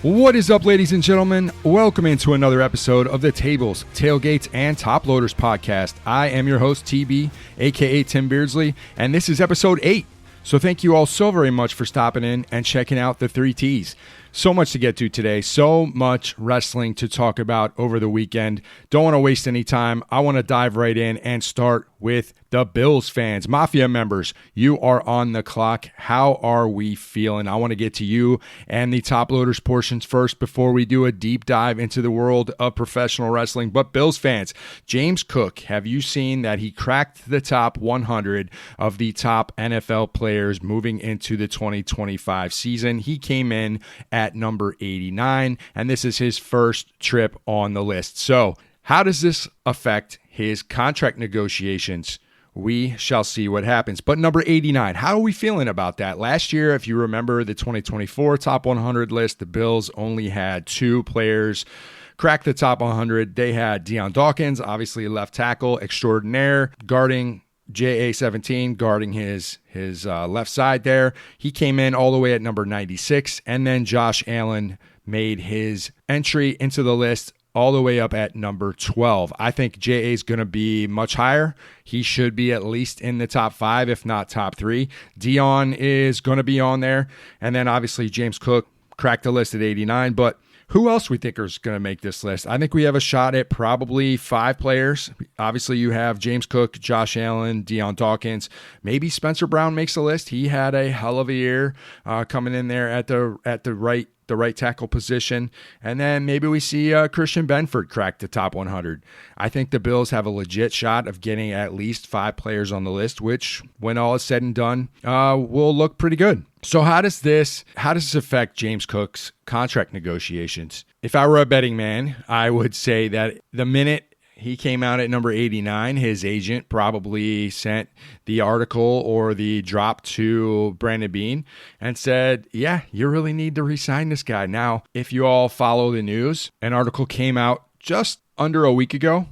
What is up, ladies and gentlemen? Welcome into another episode of the Tables, Tailgates, and Top Loaders podcast. I am your host, TB, aka Tim Beardsley, and this is episode 8. So thank you all so very much for stopping in and checking out the 3 Ts. So much to get to today, so much wrestling to talk about over the weekend. Don't want to waste any time. I want to dive right in and start with the Bills fans. Mafia members, you are on the clock. How are we feeling? I want to get to you and the Top Loaders portions first before we do a deep dive into the world of professional wrestling. But Bills fans, James Cook, have you seen that he cracked the top 100 of the top NFL players moving into the 2025 season? He came in at number 89, and this is his first trip on the list. So how does this affect his contract negotiations? We shall see what happens. But number 89, how are we feeling about that? Last year, if you remember the 2024 top 100 list, the Bills only had 2 players crack the top 100. They had Deion Dawkins, obviously left tackle extraordinaire, guarding JA-17, guarding his left side there. He came in all the way at number 96, and then Josh Allen made his entry into the list all the way up at number 12. I think JA is going to be much higher. He should be at least in the top 5, if not top 3. Deion is going to be on there, and then obviously James Cook cracked the list at 89, but who else we think is going to make this list? I think we have a shot at probably 5 players. Obviously, you have James Cook, Josh Allen, Deion Dawkins. Maybe Spencer Brown makes the list. He had a hell of a year coming in there at the right tackle position. And then maybe we see Christian Benford crack the top 100. I think the Bills have a legit shot of getting at least 5 players on the list, which, when all is said and done, will look pretty good. So how does this affect James Cook's contract negotiations? If I were a betting man, I would say that the minute he came out at number 89, his agent probably sent the article or the drop to Brandon Beane and said, yeah, you really need to re-sign this guy. Now, if you all follow the news, an article came out just under a week ago,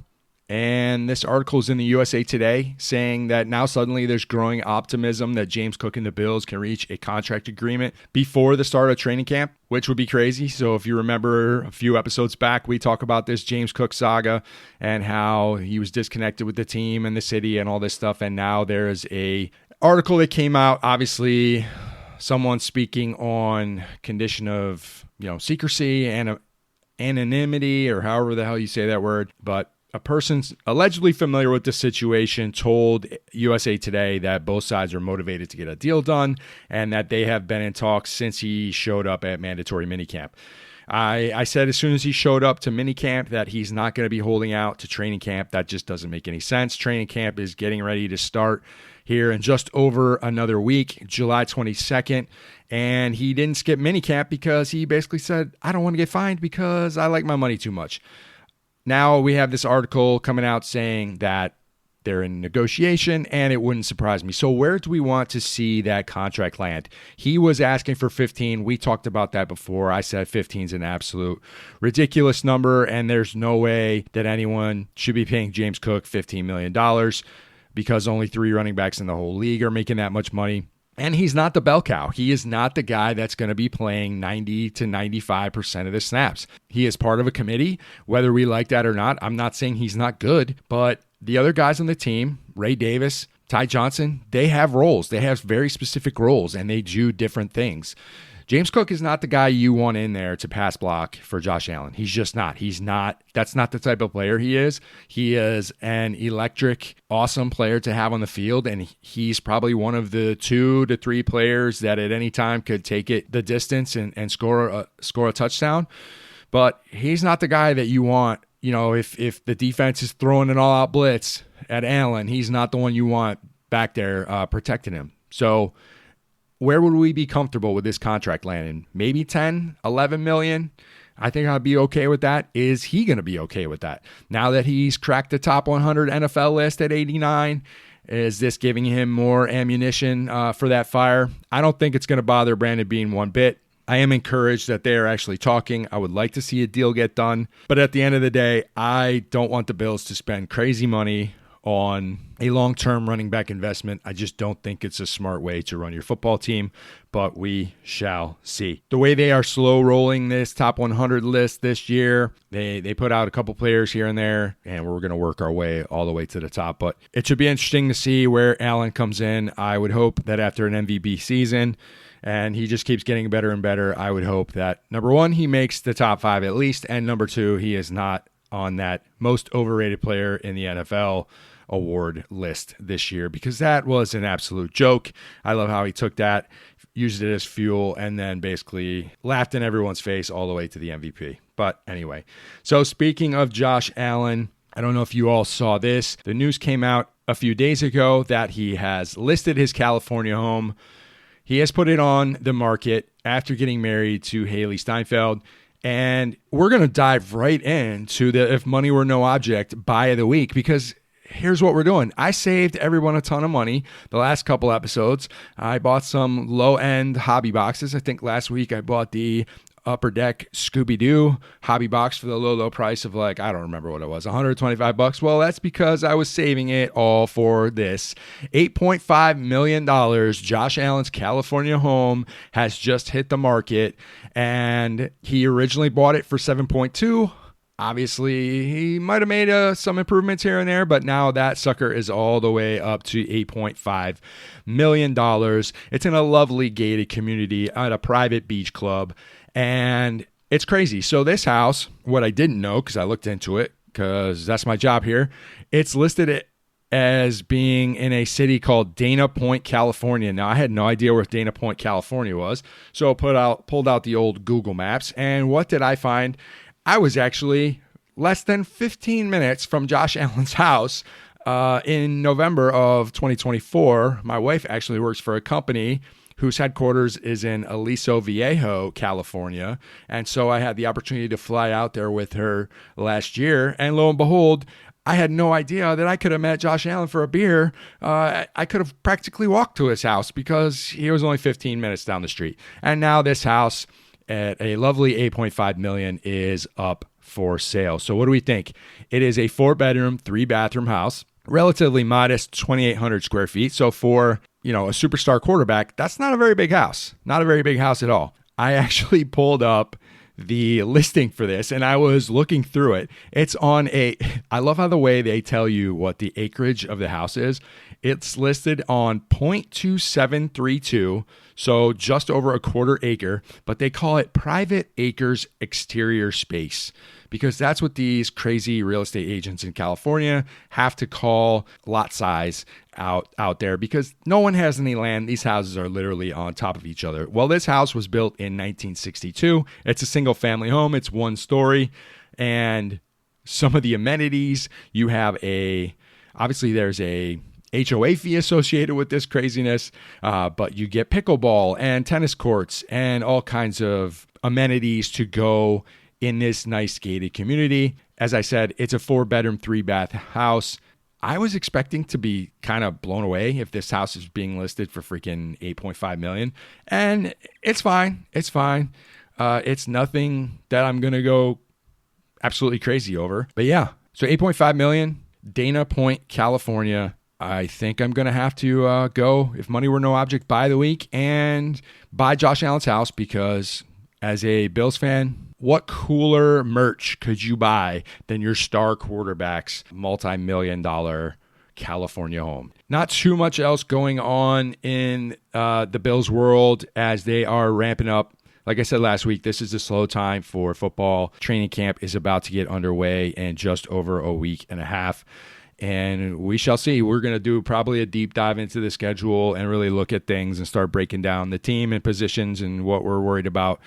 and this article is in the USA Today saying that now suddenly there's growing optimism that James Cook and the Bills can reach a contract agreement before the start of training camp, which would be crazy. So if you remember a few episodes back, we talk about this James Cook saga and how he was disconnected with the team and the city and all this stuff. And now there's a article that came out, obviously someone speaking on condition of, secrecy and anonymity, or however the hell you say that word. But a person allegedly familiar with the situation told USA Today that both sides are motivated to get a deal done and that they have been in talks since he showed up at mandatory minicamp. I said as soon as he showed up to minicamp that he's not going to be holding out to training camp. That just doesn't make any sense. Training camp is getting ready to start here in just over another week, July 22nd. And he didn't skip minicamp because he basically said, I don't want to get fined because I like my money too much. Now we have this article coming out saying that they're in negotiation, and it wouldn't surprise me. So where do we want to see that contract land? He was asking for 15. We talked about that before. I said 15 is an absolute ridiculous number, and there's no way that anyone should be paying James Cook $15 million because only 3 running backs in the whole league are making that much money. And he's not the bell cow. He is not the guy that's going to be playing 90 to 95% of the snaps. He is part of a committee, whether we like that or not. I'm not saying he's not good, but the other guys on the team, Ray Davis, Ty Johnson, they have roles. They have very specific roles, and they do different things. James Cook is not the guy you want in there to pass block for Josh Allen. He's just not. That's not the type of player he is. He is an electric, awesome player to have on the field, and he's probably one of the 2 to 3 players that at any time could take it the distance and score a touchdown. But he's not the guy that you want. If the defense is throwing an all-out blitz at Allen, he's not the one you want back there protecting him. So where would we be comfortable with this contract landing? Maybe 10, 11 million. I think I'd be okay with that. Is he going to be okay with that? Now that he's cracked the top 100 NFL list at 89, is this giving him more ammunition for that fire? I don't think it's going to bother Brandon Beane one bit. I am encouraged that they are actually talking. I would like to see a deal get done. But at the end of the day, I don't want the Bills to spend crazy money on a long-term running back investment. I just don't think it's a smart way to run your football team, but we shall see. The way they are slow rolling this top 100 list this year, they put out a couple players here and there, and we're going to work our way all the way to the top. But it should be interesting to see where Allen comes in. I would hope that after an MVP season, and he just keeps getting better and better, I would hope that, number one, he makes the top 5 at least, and number 2, he is not on that most overrated player in the NFL award list this year, because that was an absolute joke. I love how he took that, used it as fuel, and then basically laughed in everyone's face all the way to the MVP. But anyway, so speaking of Josh Allen, I don't know if you all saw this. The news came out a few days ago that he has listed his California home. He has put it on the market after getting married to Haley Steinfeld. And we're going to dive right into the If Money Were No Object buy of the week, because here's what we're doing. I saved everyone a ton of money the last couple episodes. I bought some low-end hobby boxes. I think last week I bought the Upper Deck Scooby-Doo hobby box for the low price of I don't remember what it was, $125. Well, that's because I was saving it all for this. $8.5 million. Josh Allen's California home has just hit the market, and he originally bought it for 7.2. Obviously, he might have made some improvements here and there, but now that sucker is all the way up to $8.5 million. It's in a lovely gated community at a private beach club, and it's crazy. So this house, what I didn't know, because I looked into it, because that's my job here, it's listed as being in a city called Dana Point, California. Now, I had no idea where Dana Point, California was, so I pulled out the old Google Maps, and what did I find? I was actually less than 15 minutes from Josh Allen's house in November of 2024. My wife actually works for a company whose headquarters is in Aliso Viejo, California. And so I had the opportunity to fly out there with her last year. And lo and behold, I had no idea that I could have met Josh Allen for a beer. I could have practically walked to his house because he was only 15 minutes down the street. And now this house at a lovely $8.5 million is up for sale. So what do we think? It is a 4-bedroom, 3-bathroom house, relatively modest, 2,800 square feet. So for, a superstar quarterback, that's not a very big house. Not a very big house at all. I actually pulled up the listing for this and I was looking through it. It's on I love how the way they tell you what the acreage of the house is. It's listed on 0.2732, so just over a quarter acre, but they call it private acres exterior space, because that's what these crazy real estate agents in California have to call lot size out there, because no one has any land. These houses are literally on top of each other. Well, this house was built in 1962. It's a single family home. It's 1 story. And some of the amenities, you have obviously there's a HOA fee associated with this craziness, but you get pickleball and tennis courts and all kinds of amenities to go in this nice gated community. As I said, it's a 4-bedroom, 3-bath house. I was expecting to be kind of blown away if this house is being listed for freaking $8.5 million. And it's fine. It's fine. It's nothing that I'm going to go absolutely crazy over. But yeah, so $8.5 million, Dana Point, California. I think I'm going to have to go, if money were no object, buy the week and buy Josh Allen's house, because as a Bills fan, what cooler merch could you buy than your star quarterback's multi-million-dollar California home? Not too much else going on in the Bills world as they are ramping up. Like I said last week, this is a slow time for football. Training camp is about to get underway in just over a week and a half. And we shall see. We're going to do probably a deep dive into the schedule and really look at things and start breaking down the team and positions and what we're worried about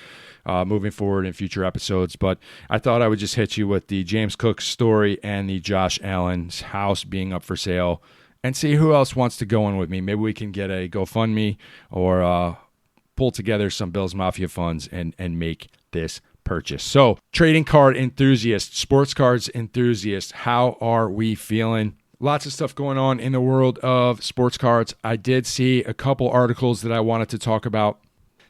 moving forward in future episodes. But I thought I would just hit you with the James Cook story and the Josh Allen's house being up for sale and see who else wants to go in with me. Maybe we can get a GoFundMe or pull together some Bills Mafia funds and make this purchase. So, trading card enthusiasts, sports cards enthusiasts, how are we feeling? Lots of stuff going on in the world of sports cards. I did see a couple articles that I wanted to talk about.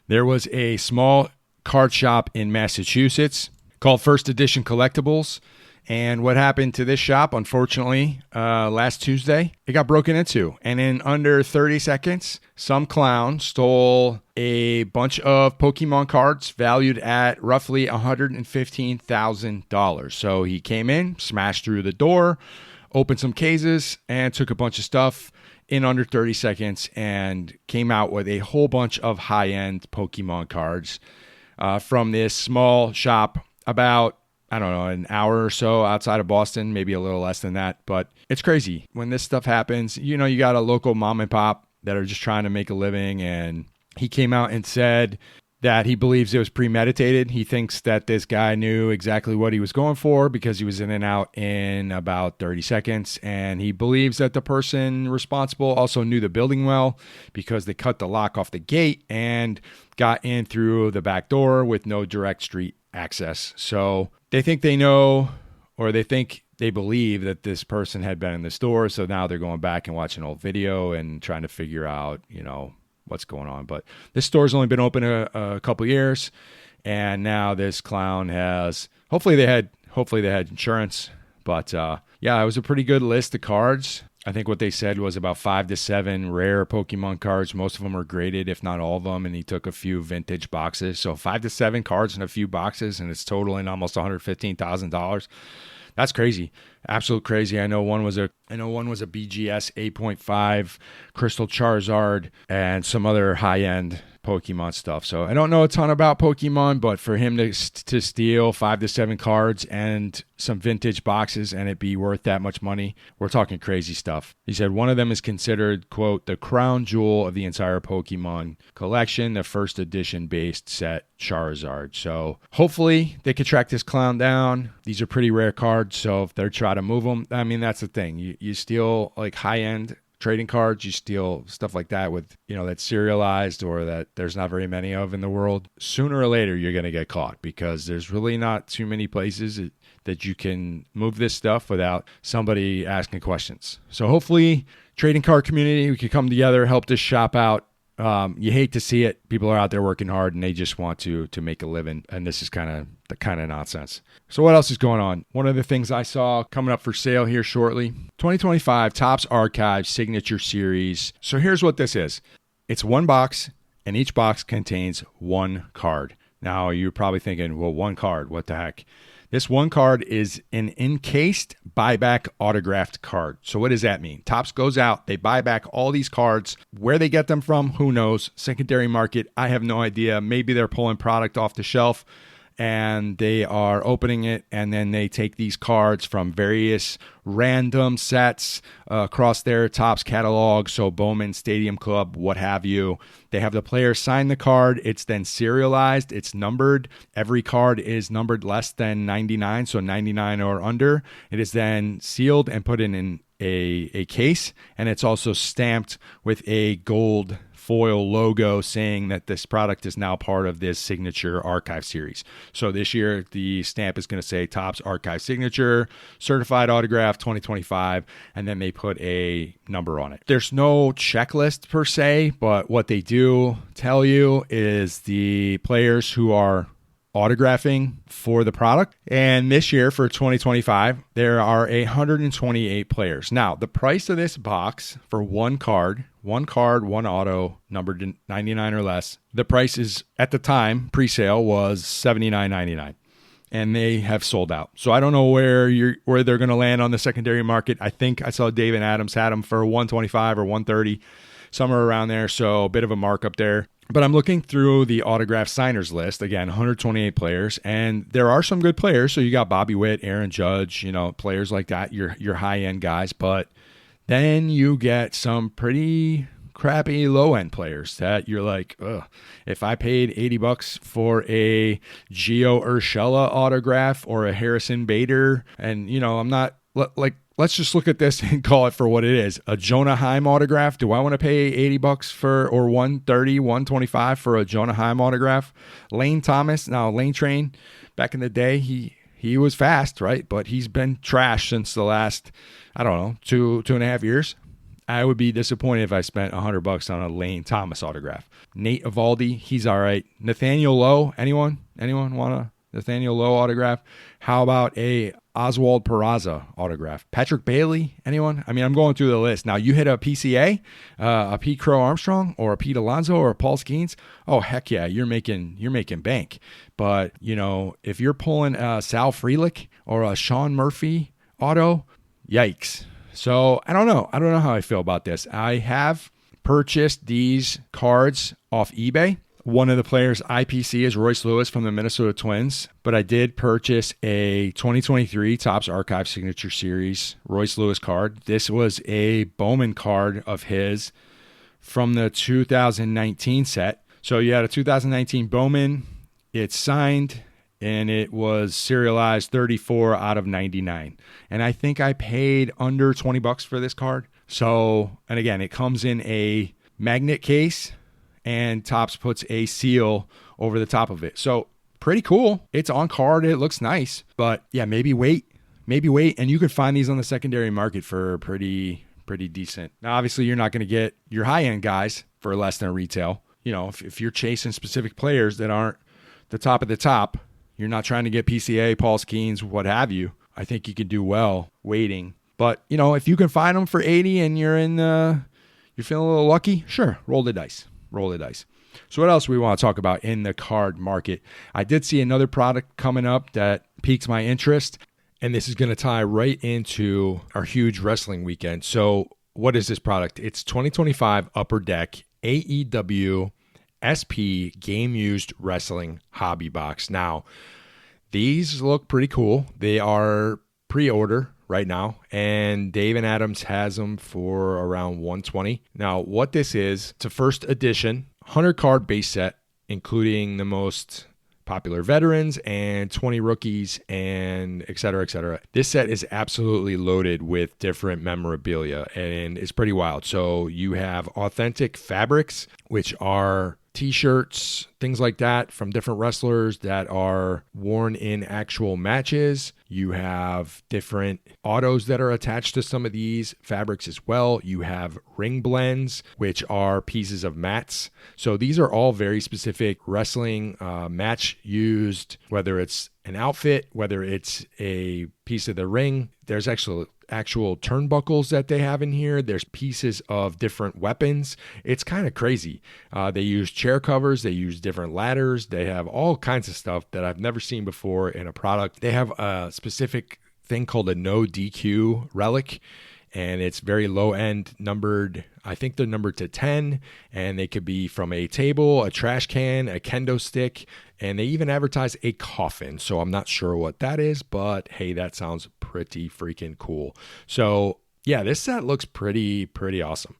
There was a small card shop in Massachusetts called First Edition Collectibles, And what happened to this shop, unfortunately, last Tuesday, it got broken into. And in under 30 seconds, some clown stole a bunch of Pokemon cards valued at roughly $115,000. So he came in, smashed through the door, opened some cases, and took a bunch of stuff in under 30 seconds and came out with a whole bunch of high-end Pokemon cards from this small shop about, I don't know, an hour or so outside of Boston, maybe a little less than that. But it's crazy. When this stuff happens, you know, you got a local mom and pop that are just trying to make a living. And he came out and said that he believes it was premeditated. He thinks that this guy knew exactly what he was going for because he was in and out in about 30 seconds. And he believes that the person responsible also knew the building well because they cut the lock off the gate and got in through the back door with no direct street access. So they think they know, or they think they believe that this person had been in the store. So now they're going back and watching old video and trying to figure out, you know, what's going on. But this store's only been open a couple years, and now this clown has, hopefully they had insurance. But yeah, it was a pretty good list of cards. I think what they said was about 5 to 7 rare Pokemon cards. Most of them are graded, if not all of them. And he took a few vintage boxes. So 5 to 7 cards in a few boxes, and it's totaling almost $115,000. That's crazy. Absolute crazy. I know one was a BGS 8.5 Crystal Charizard and some other high-end Pokemon stuff. So I don't know a ton about Pokemon, but for him to steal 5 to 7 cards and some vintage boxes and it be worth that much money, we're talking crazy stuff. He said one of them is considered, quote, the crown jewel of the entire Pokemon collection, the first edition based set Charizard. So hopefully they could track this clown down. These are pretty rare cards, so if they're trying to move them, I mean, that's the thing. You steal like high-end trading cards, you steal stuff like that with, you know, that's serialized or that there's not very many of in the world, sooner or later you're going to get caught because there's really not too many places that you can move this stuff without somebody asking questions. So hopefully trading card community, we can come together, help this shop out. You hate to see it. People are out there working hard and they just want to make a living. And this is kind of nonsense. So what else is going on? One of the things I saw coming up for sale here shortly, 2025 Topps Archive Signature Series. So here's what this is. It's one box and each box contains one card. Now you're probably thinking, well, one card, what the heck? This one card is an encased buyback autographed card. So what does that mean? Topps goes out, they buy back all these cards. Where they get them from, who knows? Secondary market, I have no idea. Maybe they're pulling product off the shelf and they are opening it, and then they take these cards from various random sets across their Topps catalog, so Bowman, Stadium Club, what have you. They have the player sign the card. It's then serialized. It's numbered. Every card is numbered less than 99, so 99 or under. It is then sealed and put in a case, and it's also stamped with a gold foil logo saying that this product is now part of this signature archive series. So this year, the stamp is going to say Topps Archive Signature, Certified Autograph 2025, and then they put a number on it. There's no checklist per se, but what they do tell you is the players who are autographing for the product. And this year for 2025, there are 128 players. Now, the price of this box for one card, one auto, numbered 99 or less, the price is, at the time, pre-sale was $79.99. And they have sold out. So I don't know where they're going to land on the secondary market. I think I saw David Adams had them for 125 or 130, somewhere around there. So a bit of a markup there. But I'm looking through the autograph signers list, again, 128 players, and there are some good players. So you got Bobby Witt, Aaron Judge, you know, players like that, your high-end guys. But then you get some pretty crappy low-end players that you're like, ugh, if I paid $80 for a Gio Urshela autograph or a Harrison Bader, and, you know, I'm not, like, let's just look at this and call it for what it is. A Jonah Heim autograph. Do I want to pay $80 for, or 130, 125 for a Jonah Heim autograph? Lane Thomas. Now, Lane Train, back in the day, he was fast, right? But he's been trash since the last, I don't know, two and a half years. I would be disappointed if I spent $100 on a Lane Thomas autograph. Nate Eovaldi, he's all right. Nathaniel Lowe, anyone want a Nathaniel Lowe autograph? How about a Oswald Peraza autograph. Patrick Bailey, anyone? I mean, I'm going through the list. Now, you hit a PCA, a Pete Crow Armstrong, or a Pete Alonso, or a Paul Skeens. Oh, heck yeah, you're making bank. But, if you're pulling a Sal Frelick or a Sean Murphy auto, yikes. So, I don't know. I don't know how I feel about this. I have purchased these cards off eBay. One of the players IPC is Royce Lewis from the Minnesota Twins, but I did purchase a 2023 Topps Archive Signature Series Royce Lewis card. This was a Bowman card of his from the 2019 set. So you had a 2019 Bowman, it's signed, and it was serialized 34 out of 99. And I think I paid under $20 for this card. So, and again, it comes in a magnet case, and Topps puts a seal over the top of it. So pretty cool. It's on card. It looks nice. But yeah, maybe wait. And you could find these on the secondary market for pretty decent. Now, obviously, you're not going to get your high-end guys for less than retail. If you're chasing specific players that aren't the top of the top, you're not trying to get PCA, Paul Skeens, what have you. I think you could do well waiting. But, if you can find them for 80 and you're feeling a little lucky, sure, roll the dice. So what else we want to talk about in the card market? I did see another product coming up that piques my interest, and this is going to tie right into our huge wrestling weekend. So what is this product? It's 2025 Upper Deck AEW SP Game Used Wrestling Hobby Box. Now, these look pretty cool. They are pre-order right now, and Dave and Adams has them for around $120. Now, what this is, it's a first edition 100 card base set, including the most popular veterans and 20 rookies and et cetera, et cetera. This set is absolutely loaded with different memorabilia, and it's pretty wild. So you have authentic fabrics, which are T-shirts, things like that from different wrestlers that are worn in actual matches. You have different autos that are attached to some of these fabrics as well. You have ring blends, which are pieces of mats. So these are all very specific wrestling match used, whether it's an outfit, whether it's a piece of the ring. There's actual turnbuckles that they have in here. There's pieces of different weapons. It's kind of crazy. They use chair covers. They use different ladders. They have all kinds of stuff that I've never seen before in a product. They have a specific thing called a no DQ relic, and it's very low end, numbered. I think they're numbered to 10, and they could be from a table, a trash can, a kendo stick, and they even advertise a coffin. So I'm not sure what that is, but hey, that sounds pretty freaking cool. So yeah, this set looks pretty awesome.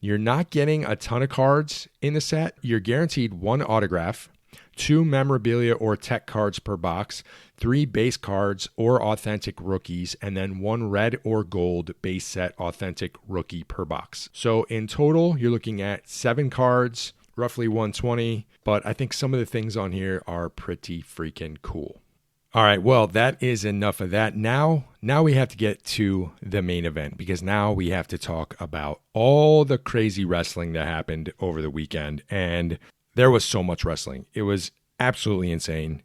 You're not getting a ton of cards in the set. You're guaranteed one autograph, 2 memorabilia or tech cards per box, 3 base cards or authentic rookies, and then 1 red or gold base set authentic rookie per box. So in total, you're looking at 7 cards, roughly $120, but I think some of the things on here are pretty freaking cool. All right, well, that is enough of that. Now we have to get to the main event, because now we have to talk about all the crazy wrestling that happened over the weekend. And there was so much wrestling. It was absolutely insane.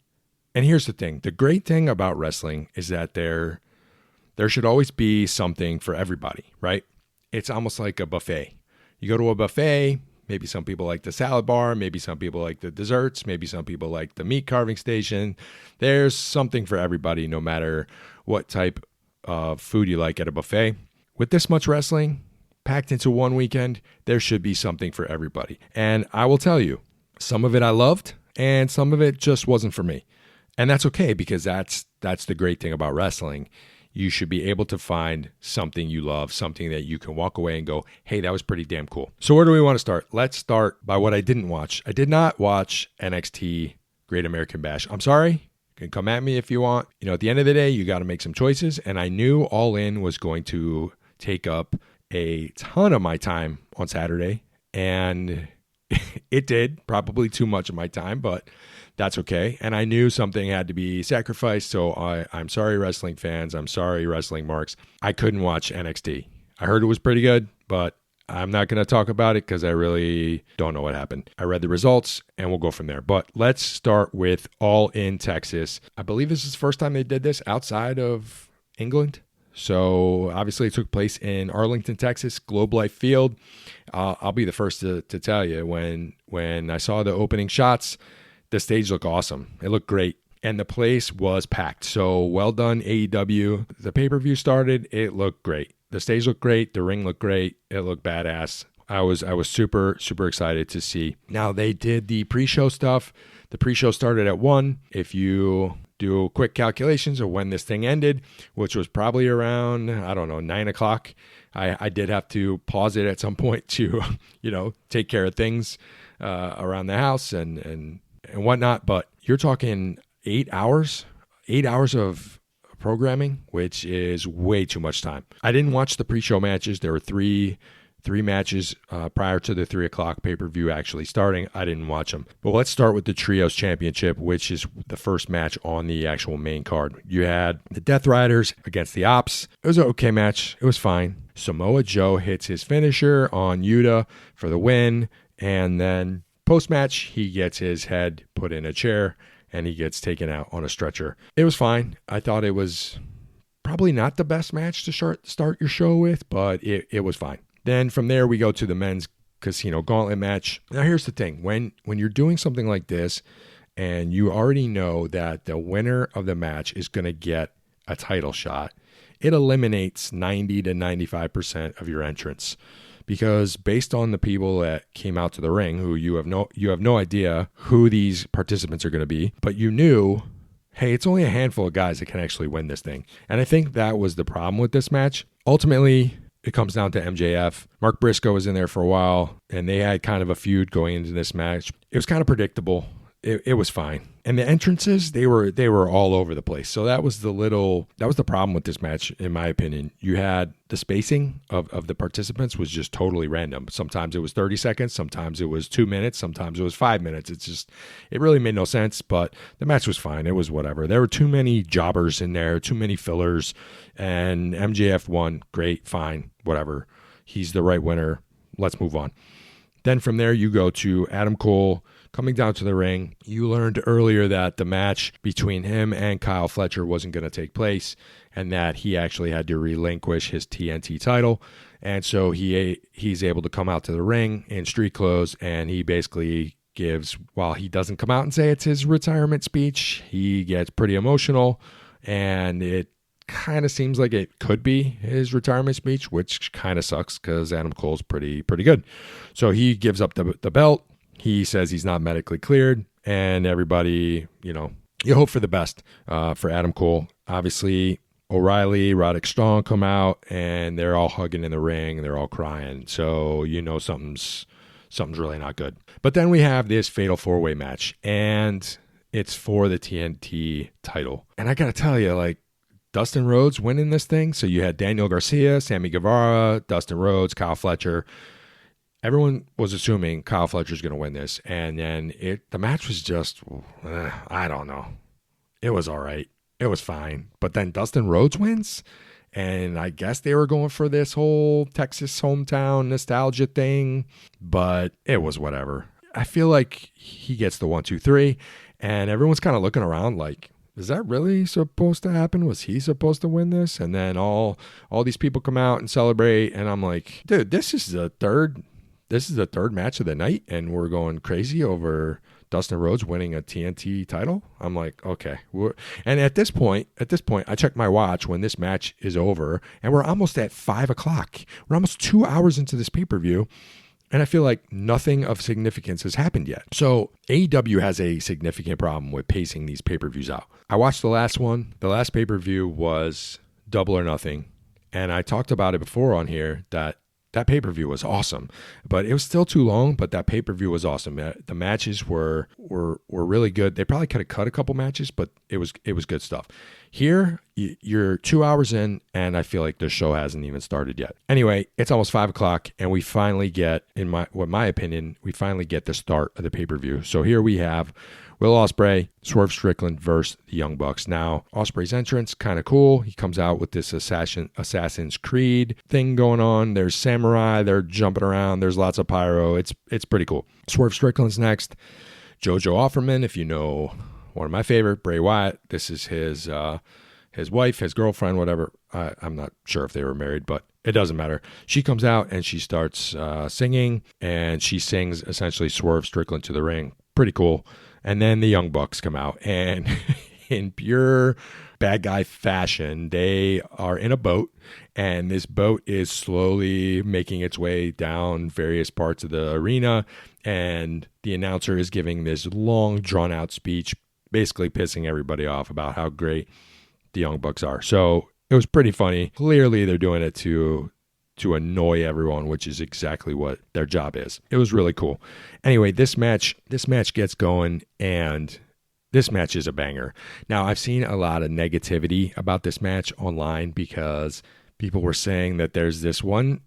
And here's the thing. The great thing about wrestling is that there should always be something for everybody, right? It's almost like a buffet. You go to a buffet, maybe some people like the salad bar, maybe some people like the desserts, maybe some people like the meat carving station. There's something for everybody, no matter what type of food you like at a buffet. With this much wrestling packed into one weekend, there should be something for everybody. And I will tell you, some of it I loved, and some of it just wasn't for me. And that's okay, because that's the great thing about wrestling. You should be able to find something you love, something that you can walk away and go, hey, that was pretty damn cool. So where do we want to start? Let's start by what I didn't watch. I did not watch NXT Great American Bash. I'm sorry. You can come at me if you want. At the end of the day, you got to make some choices. And I knew All In was going to take up a ton of my time on Saturday. And it did, probably too much of my time, but that's okay. And I knew something had to be sacrificed. So I'm sorry, wrestling fans. I'm sorry, wrestling marks. I couldn't watch NXT. I heard it was pretty good, but I'm not going to talk about it because I really don't know what happened. I read the results and we'll go from there. But let's start with All In Texas. I believe this is the first time they did this outside of England. So obviously it took place in Arlington, Texas, Globe Life Field. I'll be the first to tell you, when I saw the opening shots, the stage looked awesome. It looked great. And the place was packed. So well done, AEW. The pay-per-view started. It looked great. The stage looked great. The ring looked great. It looked badass. I was super, super excited to see. Now, they did the pre-show stuff. The pre-show started at 1. If you do quick calculations of when this thing ended, which was probably around, 9 o'clock, I did have to pause it at some point to, take care of things around the house and whatnot. But you're talking 8 hours of programming, which is way too much time. I didn't watch the pre-show matches. There were three matches prior to the 3 o'clock pay-per-view actually starting. I didn't watch them. But let's start with the Trios Championship, which is the first match on the actual main card. You had the Death Riders against the Ops. It was an okay match. It was fine. Samoa Joe hits his finisher on Yuta for the win. And then post-match, he gets his head put in a chair and he gets taken out on a stretcher. It was fine. I thought it was probably not the best match to start your show with, but it was fine. Then from there, we go to the men's casino gauntlet match. Now, here's the thing. When you're doing something like this and you already know that the winner of the match is going to get a title shot, it eliminates 90 to 95% of your entrants. Because based on the people that came out to the ring, who you have no idea who these participants are going to be, but you knew, hey, it's only a handful of guys that can actually win this thing. And I think that was the problem with this match. Ultimately, it comes down to MJF. Mark Briscoe was in there for a while, and they had kind of a feud going into this match. It was kind of predictable. It was fine. And the entrances, they were all over the place. So that was the problem with this match, in my opinion. You had the spacing of the participants was just totally random. Sometimes it was 30 seconds, sometimes it was 2 minutes, sometimes it was 5 minutes. It really made no sense, but the match was fine. It was whatever. There were too many jobbers in there, too many fillers, and MJF won. Great, fine, whatever. He's the right winner. Let's move on. Then from there, you go to Adam Cole coming down to the ring. You learned earlier that the match between him and Kyle Fletcher wasn't going to take place and that he actually had to relinquish his TNT title. And so he's able to come out to the ring in street clothes, and he basically gives, while he doesn't come out and say it's his retirement speech, he gets pretty emotional, and it kind of seems like it could be his retirement speech, which kind of sucks because Adam Cole's pretty good. So he gives up the belt. He says he's not medically cleared, and everybody, you hope for the best for Adam Cole. Obviously, O'Reilly, Roderick Strong come out, and they're all hugging in the ring, and they're all crying. So something's really not good. But then we have this fatal four-way match, and it's for the TNT title. And I got to tell you, Dustin Rhodes winning this thing. So you had Daniel Garcia, Sammy Guevara, Dustin Rhodes, Kyle Fletcher. Everyone was assuming Kyle Fletcher's going to win this, and then the match was just, I don't know. It was all right. It was fine. But then Dustin Rhodes wins, and I guess they were going for this whole Texas hometown nostalgia thing, but it was whatever. I feel like he gets the 1, 2, 3, and everyone's kind of looking around like, is that really supposed to happen? Was he supposed to win this? And then all these people come out and celebrate, and I'm like, dude, this is the third match of the night, and we're going crazy over Dustin Rhodes winning a TNT title. I'm like, okay. And at this point, I check my watch when this match is over, and we're almost at 5 o'clock. We're almost 2 hours into this pay-per-view, and I feel like nothing of significance has happened yet. So AEW has a significant problem with pacing these pay-per-views out. I watched the last one. The last pay-per-view was Double or Nothing, and I talked about it before on here that pay-per-view was awesome, but it was still too long, but that pay-per-view was awesome. The matches were really good. They probably could have cut a couple matches, but it was good stuff. Here, you're 2 hours in, and I feel like the show hasn't even started yet. Anyway, it's almost 5 o'clock, and we finally get, in my opinion, the start of the pay-per-view. So here we have Will Ospreay, Swerve Strickland versus the Young Bucks. Now, Ospreay's entrance, kind of cool. He comes out with this Assassin's Creed thing going on. There's samurai. They're jumping around. There's lots of pyro. It's pretty cool. Swerve Strickland's next. Jojo Offerman, if you know one of my favorite, Bray Wyatt. This is his his wife, his girlfriend, whatever. I'm not sure if they were married, but it doesn't matter. She comes out and she starts singing, and she sings essentially Swerve Strickland to the ring. Pretty cool. And then the Young Bucks come out, and in pure bad guy fashion, they are in a boat, and this boat is slowly making its way down various parts of the arena, and the announcer is giving this long, drawn-out speech, basically pissing everybody off about how great the Young Bucks are. So it was pretty funny. Clearly, they're doing it to annoy everyone, which is exactly what their job is. It was really cool. Anyway, this match gets going, and this match is a banger. Now, I've seen a lot of negativity about this match online because people were saying that there's this one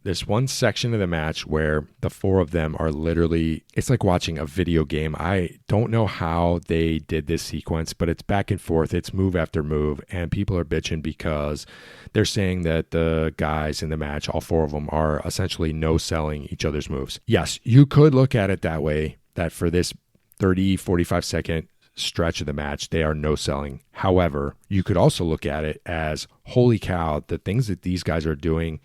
section of the match where the four of them are literally, it's like watching a video game. I don't know how they did this sequence, but it's back and forth. It's move after move, and people are bitching because they're saying that the guys in the match, all four of them, are essentially no-selling each other's moves. Yes, you could look at it that way, that for this 30, 45-second stretch of the match, they are no-selling. However, you could also look at it as, holy cow, the things that these guys are doing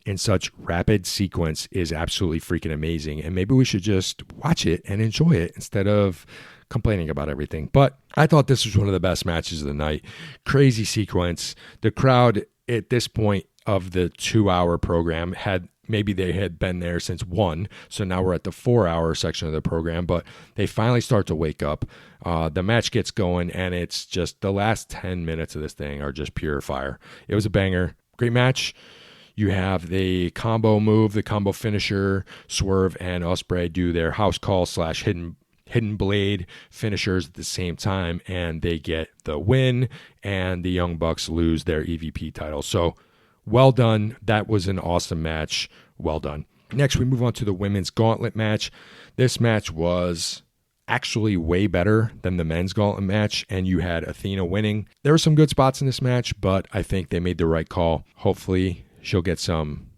in such rapid sequence is absolutely freaking amazing, and maybe we should just watch it and enjoy it instead of complaining about everything. But I thought this was one of the best matches of the night. Crazy sequence. The crowd at this point of the 2-hour program maybe they had been there since 1, so now we're at the 4-hour section of the program, but they finally start to wake up. The match gets going, and it's just the last 10 minutes of this thing are just pure fire. It was a banger. Great match. You have the combo move, the combo finisher. Swerve and Ospreay do their house call / hidden blade finishers at the same time, and they get the win, and the Young Bucks lose their EVP title. So well done. That was an awesome match. Well done. Next, we move on to the women's gauntlet match. This match was actually way better than the men's gauntlet match, and you had Athena winning. There were some good spots in this match, but I think they made the right call. Hopefully, she'll get some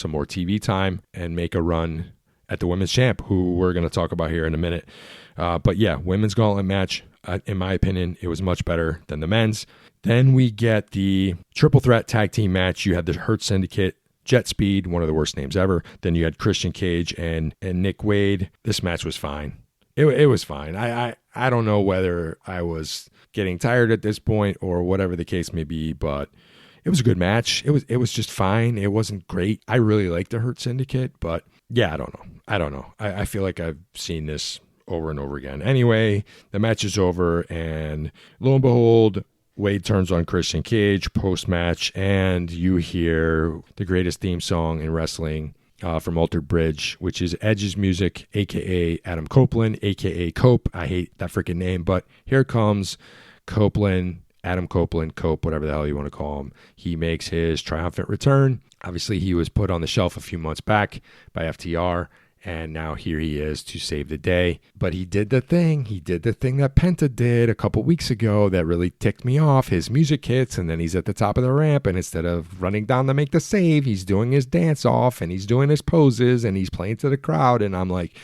more TV time and make a run at the women's champ, who we're going to talk about here in a minute. But yeah, women's gauntlet match, in my opinion, it was much better than the men's. Then we get the triple threat tag team match. You had the Hurt Syndicate, Jet Speed, one of the worst names ever. Then you had Christian Cage and Nick Wade. This match was fine. It was fine. I don't know whether I was getting tired at this point or whatever the case may be, but it was a good match. It was just fine. It wasn't great. I really like the Hurt Syndicate, but yeah, I don't know. I feel like I've seen this over and over again. Anyway, the match is over, and lo and behold, Wade turns on Christian Cage post-match, and you hear the greatest theme song in wrestling from Altered Bridge, which is Edge's music, a.k.a. Adam Copeland, a.k.a. Cope. I hate that freaking name, but here comes Copeland, Adam Copeland, Cope, whatever the hell you want to call him. He makes his triumphant return. Obviously, he was put on the shelf a few months back by FTR, and now here he is to save the day. But he did the thing. He did the thing that Penta did a couple weeks ago that really ticked me off. His music hits, and then he's at the top of the ramp, and instead of running down to make the save, he's doing his dance off, and he's doing his poses, and he's playing to the crowd. And I'm like,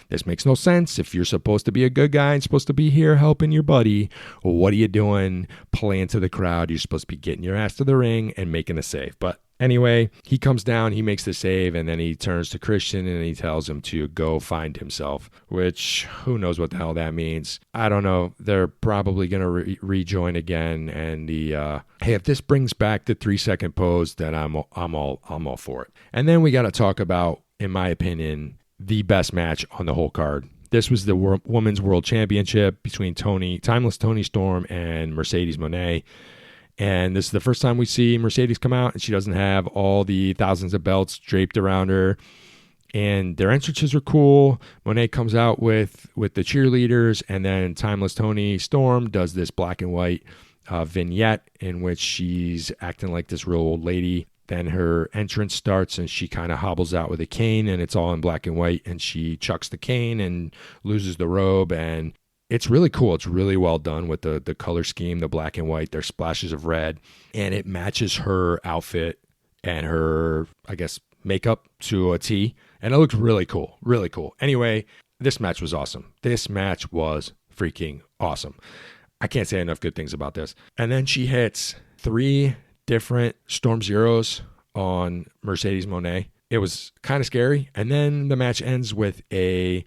this makes no sense. If you're supposed to be a good guy and supposed to be here helping your buddy, well, what are you doing playing to the crowd? You're supposed to be getting your ass to the ring and making a save. But anyway, he comes down, he makes the save, and then he turns to Christian and he tells him to go find himself, which who knows what the hell that means. I don't know. They're probably going to rejoin again. And hey, if this brings back the 3-second pose, then I'm all for it. And then we got to talk about, in my opinion, the best match on the whole card. This was the Women's World Championship between Timeless Toni Storm and Mercedes Moné. And this is the first time we see Mercedes come out, and she doesn't have all the thousands of belts draped around her. And their entrances are cool. Moné comes out with the cheerleaders, and then Timeless Toni Storm does this black and white vignette in which she's acting like this real old lady. Then her entrance starts, and she kind of hobbles out with a cane, and it's all in black and white, and she chucks the cane and loses the robe, and it's really cool. It's really well done with the color scheme, the black and white. There's splashes of red, and it matches her outfit and her, I guess, makeup to a T, and it looks really cool, really cool. Anyway, this match was awesome. This match was freaking awesome. I can't say enough good things about this. And then she hits 3 different Storm Zeros on Mercedes Moné. It was kind of scary. And then the match ends with a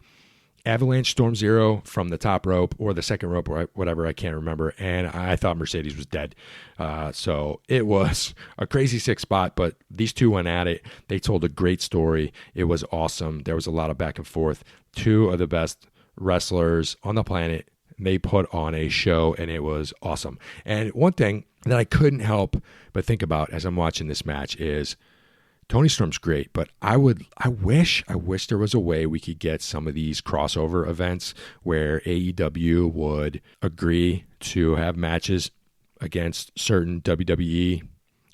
avalanche Storm Zero from the top rope or the second rope or whatever, I can't remember. And I thought Mercedes was dead. So it was a crazy 6 spot, but these two went at it. They told a great story. It was awesome. There was a lot of back and forth. 2 of the best wrestlers on the planet. They put on a show, and it was awesome. And one thing that I couldn't help but think about as I'm watching this match is Tony Storm's great, but I wish there was a way we could get some of these crossover events where AEW would agree to have matches against certain WWE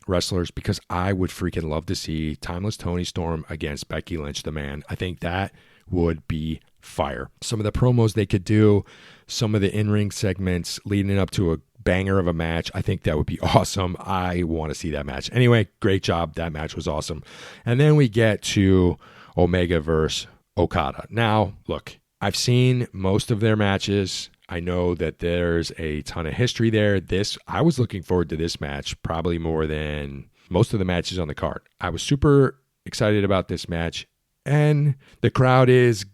wrestlers, because I would freaking love to see Timeless Tony Storm against Becky Lynch, the Man. I think that would be fire. Some of the promos they could do, some of the in-ring segments leading up to a banger of a match, I think that would be awesome. I want to see that match. Anyway, great job. That match was awesome. And then we get to Omega versus Okada. Now, look, I've seen most of their matches. I know that there's a ton of history there. I was looking forward to this match probably more than most of the matches on the card. I was super excited about this match, and the crowd is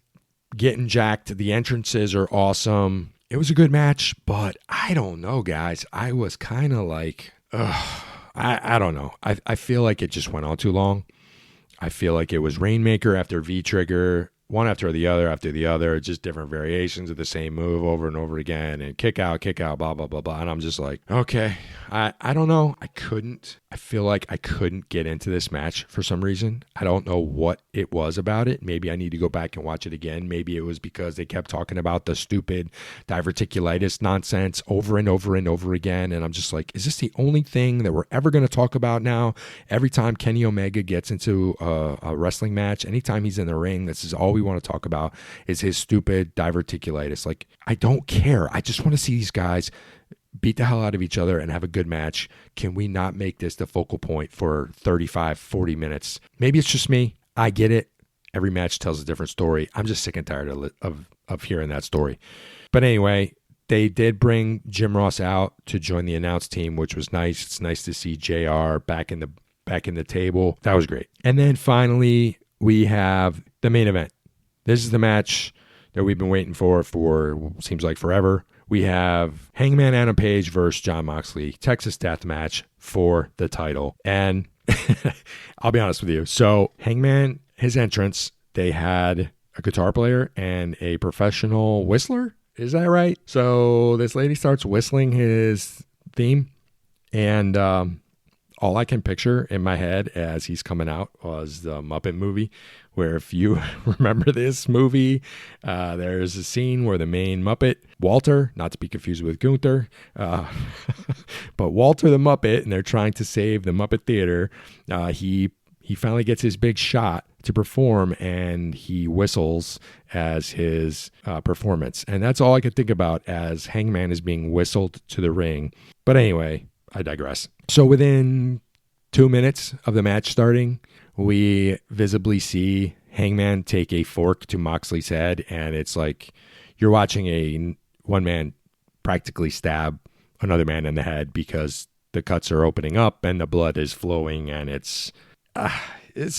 getting jacked. The entrances are awesome. It was a good match, but I don't know, guys. I was kind of like, I don't know. I feel like it just went on too long. I feel like it was Rainmaker after V-Trigger, one after the other, just different variations of the same move over and over again, and kick out, blah, blah, blah, blah. And I'm just like, okay, I don't know. I feel like I couldn't get into this match for some reason. I don't know what it was about it. Maybe I need to go back and watch it again. Maybe it was because they kept talking about the stupid diverticulitis nonsense over and over and over again. And I'm just like, is this the only thing that we're ever going to talk about now? Every time Kenny Omega gets into a wrestling match, anytime he's in the ring, this is all we want to talk about is his stupid diverticulitis. Like, I don't care. I just want to see these guys beat the hell out of each other and have a good match. Can we not make this the focal point for 35, 40 minutes? Maybe it's just me. I get it. Every match tells a different story. I'm just sick and tired of hearing that story. But anyway, they did bring Jim Ross out to join the announce team, which was nice. It's nice to see JR back in the table. That was great. And then finally, we have the main event. This is the match that we've been waiting for seems like forever. We have Hangman Adam Page versus Jon Moxley, Texas Death Match for the title. And I'll be honest with you. So Hangman, his entrance, they had a guitar player and a professional whistler. Is that right? So this lady starts whistling his theme, and all I can picture in my head as he's coming out was the Muppet movie, where if you remember this movie, there's a scene where the main Muppet, Walter, not to be confused with Gunther, but Walter the Muppet, and they're trying to save the Muppet Theater, he finally gets his big shot to perform, and he whistles as his performance. And that's all I could think about as Hangman is being whistled to the ring. But anyway, I digress. So within 2 minutes of the match starting, we visibly see Hangman take a fork to Moxley's head, and it's like you're watching a one man practically stab another man in the head because the cuts are opening up and the blood is flowing, and it's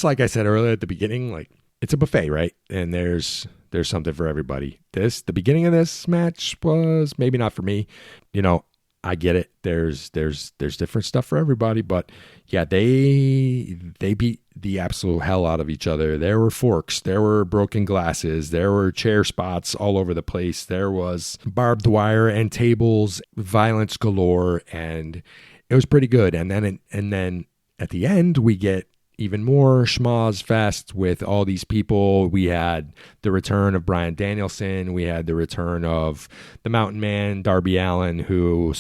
like I said earlier at the beginning, like it's a buffet, right? And there's something for everybody. The beginning of this match was maybe not for me. I get it. There's different stuff for everybody, but yeah, they beat the absolute hell out of each other. There were forks, there were broken glasses, there were chair spots all over the place. There was barbed wire and tables, violence galore, and it was pretty good. And then at the end, we get even more schmoz fest with all these people. We had the return of Bryan Danielson. We had the return of the Mountain Man, Darby Allin, who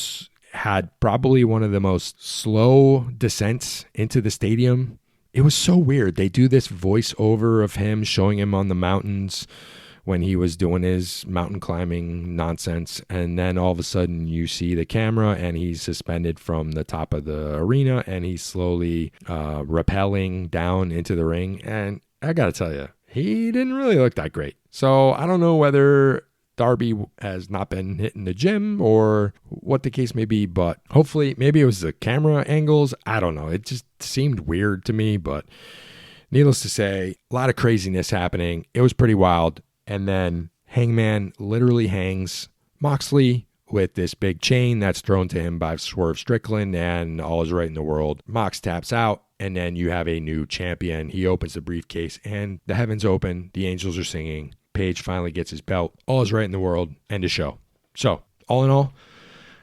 had probably one of the most slow descents into the stadium. It was so weird. They do this voiceover of him showing him on the mountains when he was doing his mountain climbing nonsense. And then all of a sudden you see the camera and he's suspended from the top of the arena and he's slowly rappelling down into the ring. And I got to tell you, he didn't really look that great. So I don't know whether Darby has not been hitting the gym or what the case may be, but hopefully maybe it was the camera angles. I don't know. It just seemed weird to me, but needless to say, a lot of craziness happening. It was pretty wild. And then Hangman literally hangs Moxley with this big chain that's thrown to him by Swerve Strickland, and all is right in the world. Mox taps out, and then you have a new champion. He opens the briefcase, and the heavens open. The angels are singing. Page finally gets his belt. All is right in the world. End of show. So, all in all,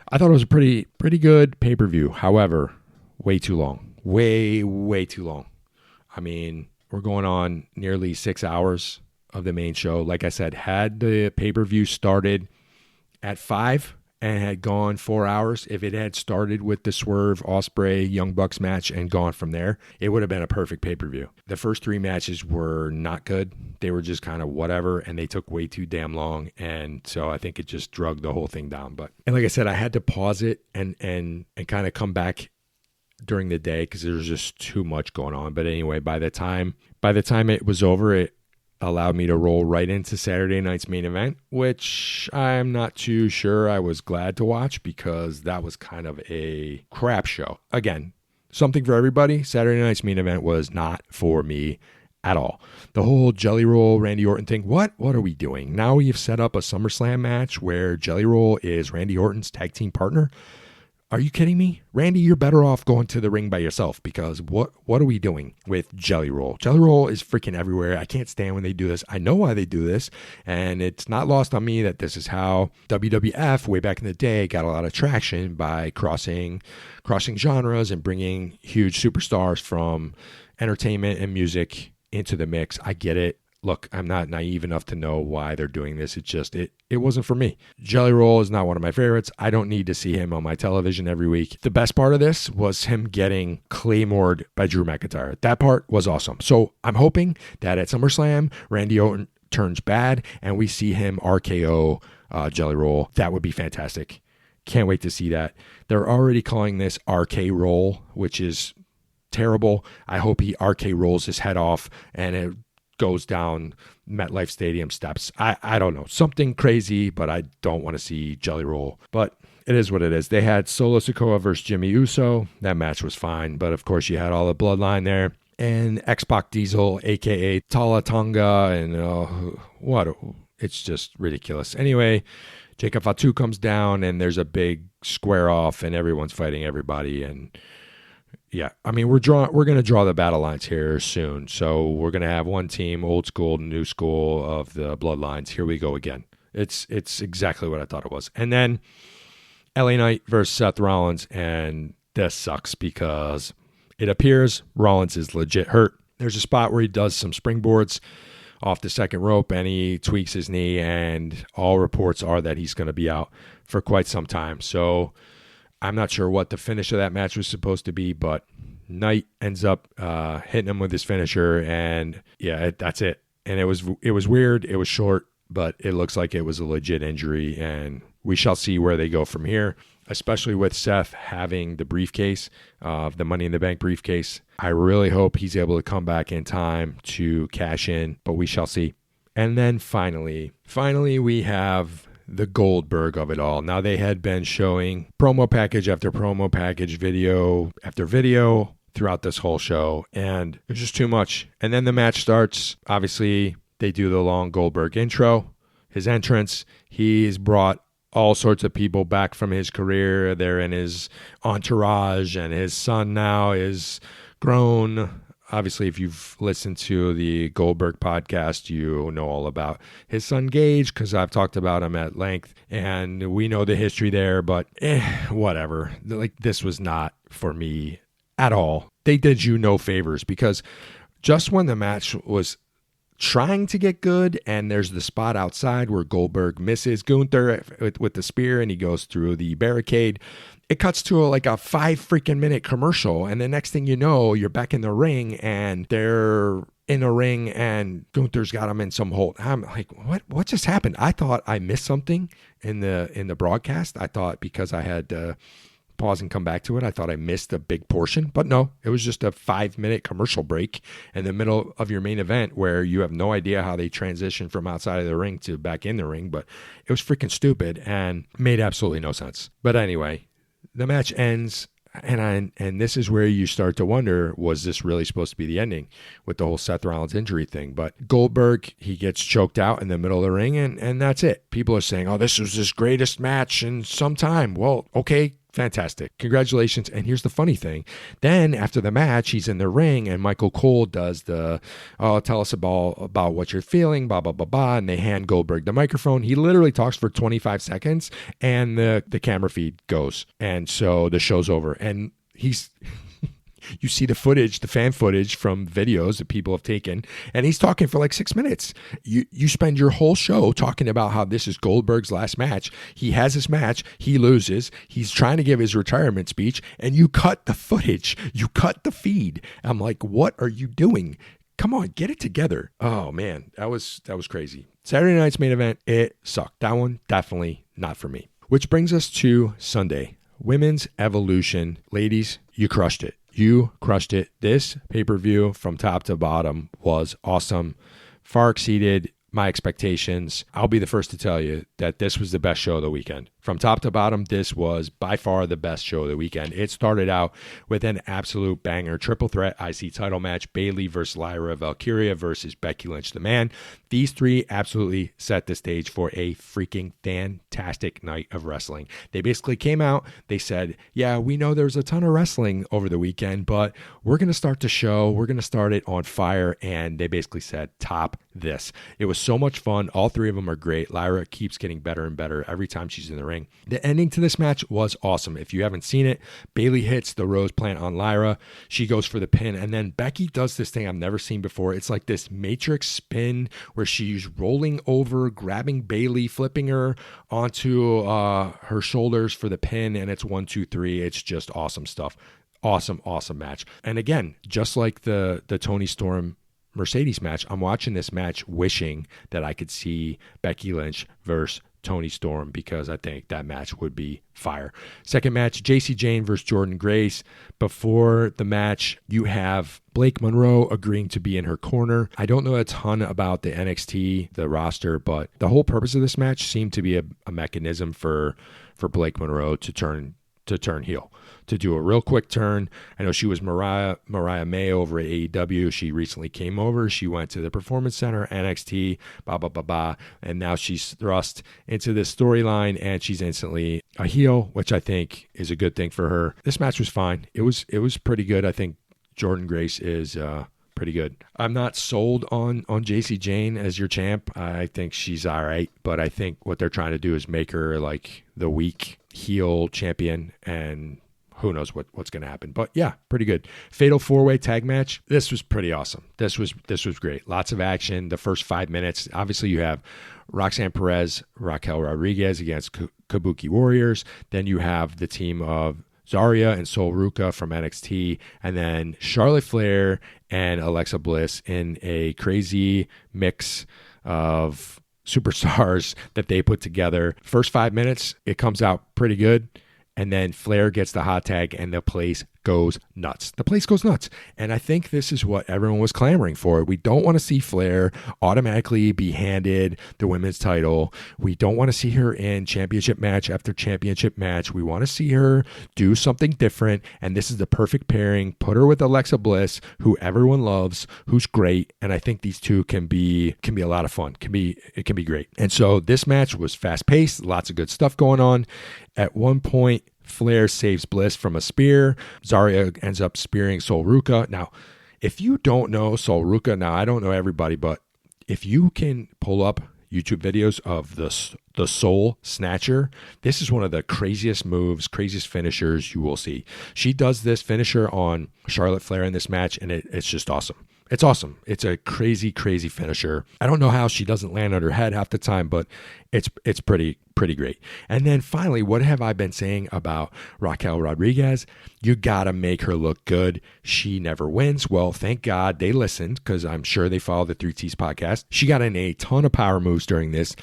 I thought it was a pretty good pay-per-view. However, way too long. Way too long. I mean, we're going on nearly 6 hours of the main show. Like I said, had the pay-per-view started at 5 and had gone 4 hours, if it had started with the Swerve, Ospreay, Young Bucks match and gone from there, it would have been a perfect pay-per-view. The first 3 matches were not good. They were just kind of whatever, and they took way too damn long, and so I think it just drugged the whole thing down. And like I said, I had to pause it and kind of come back during the day because there was just too much going on. But anyway, by the time it was over, it allowed me to roll right into Saturday night's main event, which I'm not too sure I was glad to watch because that was kind of a crap show. Again, something for everybody. Saturday night's main event was not for me at all. The whole Jelly Roll, Randy Orton thing, what are we doing? Now we've set up a SummerSlam match where Jelly Roll is Randy Orton's tag team partner. Are you kidding me? Randy, you're better off going to the ring by yourself because what are we doing with Jelly Roll? Jelly Roll is freaking everywhere. I can't stand when they do this. I know why they do this, and it's not lost on me that this is how WWF way back in the day got a lot of traction by crossing genres and bringing huge superstars from entertainment and music into the mix. I get it. Look, I'm not naive enough to know why they're doing this. It just, it wasn't for me. Jelly Roll is not one of my favorites. I don't need to see him on my television every week. The best part of this was him getting claymored by Drew McIntyre. That part was awesome. So I'm hoping that at SummerSlam, Randy Orton turns bad and we see him RKO Jelly Roll. That would be fantastic. Can't wait to see that. They're already calling this RK Roll, which is terrible. I hope he RK rolls his head off and it goes down MetLife Stadium steps. I don't know. Something crazy, but I don't want to see Jelly Roll. But it is what it is. They had Solo Sikoa versus Jimmy Uso. That match was fine. But of course, you had all the bloodline there. And X-Pac Diesel, a.k.a. Tala Tonga. And it's just ridiculous. Anyway, Jacob Fatu comes down and there's a big square off and everyone's fighting everybody. And yeah, I mean, we're going to draw the battle lines here soon. So we're going to have one team, old school, new school of the bloodlines. Here we go again. It's exactly what I thought it was. And then LA Knight versus Seth Rollins. And this sucks because it appears Rollins is legit hurt. There's a spot where he does some springboards off the second rope and he tweaks his knee. And all reports are that he's going to be out for quite some time. So I'm not sure what the finish of that match was supposed to be, but Knight ends up hitting him with his finisher, and yeah, that's it. And it was weird. It was short, but it looks like it was a legit injury, and we shall see where they go from here, especially with Seth having the briefcase, the Money in the Bank briefcase. I really hope he's able to come back in time to cash in, but we shall see. And then finally, we have the Goldberg of it all. Now, they had been showing promo package after promo package, video after video throughout this whole show, and it was just too much. And then the match starts. Obviously, they do the long Goldberg intro, his entrance. He's brought all sorts of people back from his career. They're in his entourage, and his son now is grown. Obviously, if you've listened to the Goldberg podcast, you know all about his son Gage because I've talked about him at length, and we know the history there, but whatever. Like, this was not for me at all. They did you no favors because just when the match was trying to get good and there's the spot outside where Goldberg misses Gunther with the spear and he goes through the barricade, it cuts to a 5-freaking-minute commercial, and the next thing you know, you're back in the ring, and they're in a ring, and Gunther's got him in some hold. I'm like, what just happened? I thought I missed something in the broadcast. I thought because I had pause and come back to it. I thought I missed a big portion, but no, it was just a 5-minute commercial break in the middle of your main event where you have no idea how they transition from outside of the ring to back in the ring, but it was freaking stupid and made absolutely no sense. But anyway, the match ends. And this is where you start to wonder, was this really supposed to be the ending with the whole Seth Rollins injury thing? But Goldberg, he gets choked out in the middle of the ring, and that's it. People are saying, oh, this was his greatest match in some time. Well, okay, fantastic. Congratulations. And here's the funny thing. Then after the match, he's in the ring, and Michael Cole does the, oh, tell us about what you're feeling, blah, blah, blah, blah. And they hand Goldberg the microphone. He literally talks for 25 seconds, and the camera feed goes. And so the show's over. And he's... You see the footage, the fan footage from videos that people have taken, and he's talking for like 6 minutes. You spend your whole show talking about how this is Goldberg's last match. He has his match. He loses. He's trying to give his retirement speech, and you cut the footage. You cut the feed. I'm like, what are you doing? Come on, get it together. Oh, man, that was crazy. Saturday night's main event, it sucked. That one, definitely not for me. Which brings us to Sunday. Women's Evolution. Ladies, you crushed it. You crushed it. This pay-per-view from top to bottom was awesome. Far exceeded my expectations. I'll be the first to tell you that this was the best show of the weekend. From top to bottom, this was by far the best show of the weekend. It started out with an absolute banger. Triple threat IC title match. Bayley versus Lyra. Valkyria versus Becky Lynch, the man. These three absolutely set the stage for a freaking fantastic night of wrestling. They basically came out. They said, yeah, we know there's a ton of wrestling over the weekend, but we're going to start the show. We're going to start it on fire. And they basically said, top this. It was so much fun. All three of them are great. Lyra keeps getting better and better every time she's in the ring. The ending to this match was awesome. If you haven't seen it, Bayley hits the rose plant on Lyra. She goes for the pin, and then Becky does this thing I've never seen before. It's like this matrix spin where she's rolling over, grabbing Bayley, flipping her onto her shoulders for the pin, and it's 1, 2, 3. It's just awesome stuff. Awesome match. And again, just like the Toni Storm Mercedes match, I'm watching this match wishing that I could see Becky Lynch versus Toni Storm, because I think that match would be fire. Second match, JC Jane versus Jordan Grace. Before the match, you have Blake Monroe agreeing to be in her corner. I don't know a ton about the NXT, the roster, but the whole purpose of this match seemed to be a mechanism for Blake Monroe to turn heel, to do a real quick turn. I know she was Mariah May over at AEW. She recently came over. She went to the Performance Center, NXT, and now she's thrust into this storyline, and she's instantly a heel, which I think is a good thing for her. This match was fine. It was pretty good. I think Jordan Grace is pretty good. I'm not sold on JC Jane as your champ. I think she's all right, but I think what they're trying to do is make her like the weak heel champion, and who knows what's going to happen. But yeah, pretty good. Fatal 4-way tag match. This was pretty awesome. This was great. Lots of action. The first 5 minutes, obviously you have Roxanne Perez, Raquel Rodriguez against Kabuki Warriors. Then you have the team of Zarya and Sol Ruca from NXT, and then Charlotte Flair and Alexa Bliss in a crazy mix of superstars that they put together. First 5 minutes, it comes out pretty good, and then Flair gets the hot tag, and the place goes nuts. The place goes nuts. And I think this is what everyone was clamoring for. We don't want to see Flair automatically be handed the women's title. We don't want to see her in championship match after championship match. We want to see her do something different. And this is the perfect pairing. Put her with Alexa Bliss, who everyone loves, who's great. And I think these two can be a lot of fun. It can be great. And so this match was fast paced, lots of good stuff going on. At one point, Flair saves Bliss from a spear. Zarya ends up spearing Sol Ruca. Now, if you don't know Sol Ruca, now I don't know everybody, but if you can pull up YouTube videos of the Soul Snatcher, this is one of the craziest moves, craziest finishers you will see. She does this finisher on Charlotte Flair in this match, and it's just awesome. It's awesome. It's a crazy, crazy finisher. I don't know how she doesn't land on her head half the time, but it's pretty pretty great. And then finally, what have I been saying about Raquel Rodriguez? You gotta make her look good. She never wins. Well, thank God they listened, because I'm sure they follow the 3Ts podcast. She got in a ton of power moves during this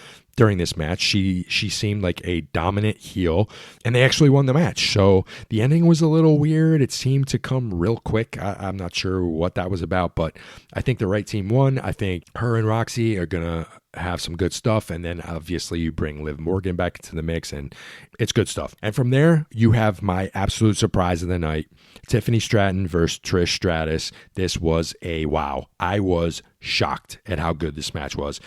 match. She seemed like a dominant heel, and they actually won the match. So the ending was a little weird. It seemed to come real quick. I'm not sure what that was about, but I think the right team won. I think her and Roxy are gonna have some good stuff, and then obviously you bring Liv Morgan back into the mix, and it's good stuff. And from there, you have my absolute surprise of the night, Tiffany Stratton versus Trish Stratus. This was a wow. I was shocked at how good this match was.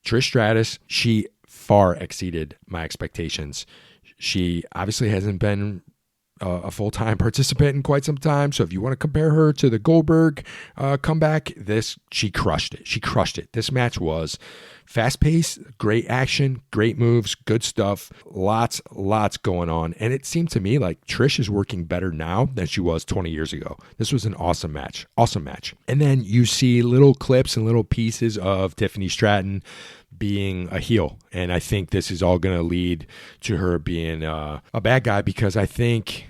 Trish Stratus, she far exceeded my expectations. She obviously hasn't been a full-time participant in quite some time. So if you want to compare her to the Goldberg comeback, she crushed it. She crushed it. This match was fast-paced, great action, great moves, good stuff, lots going on. And it seemed to me like Trish is working better now than she was 20 years ago. This was an awesome match. And then you see little clips and little pieces of Tiffany Stratton being a heel. And I think this is all going to lead to her being a bad guy, because I think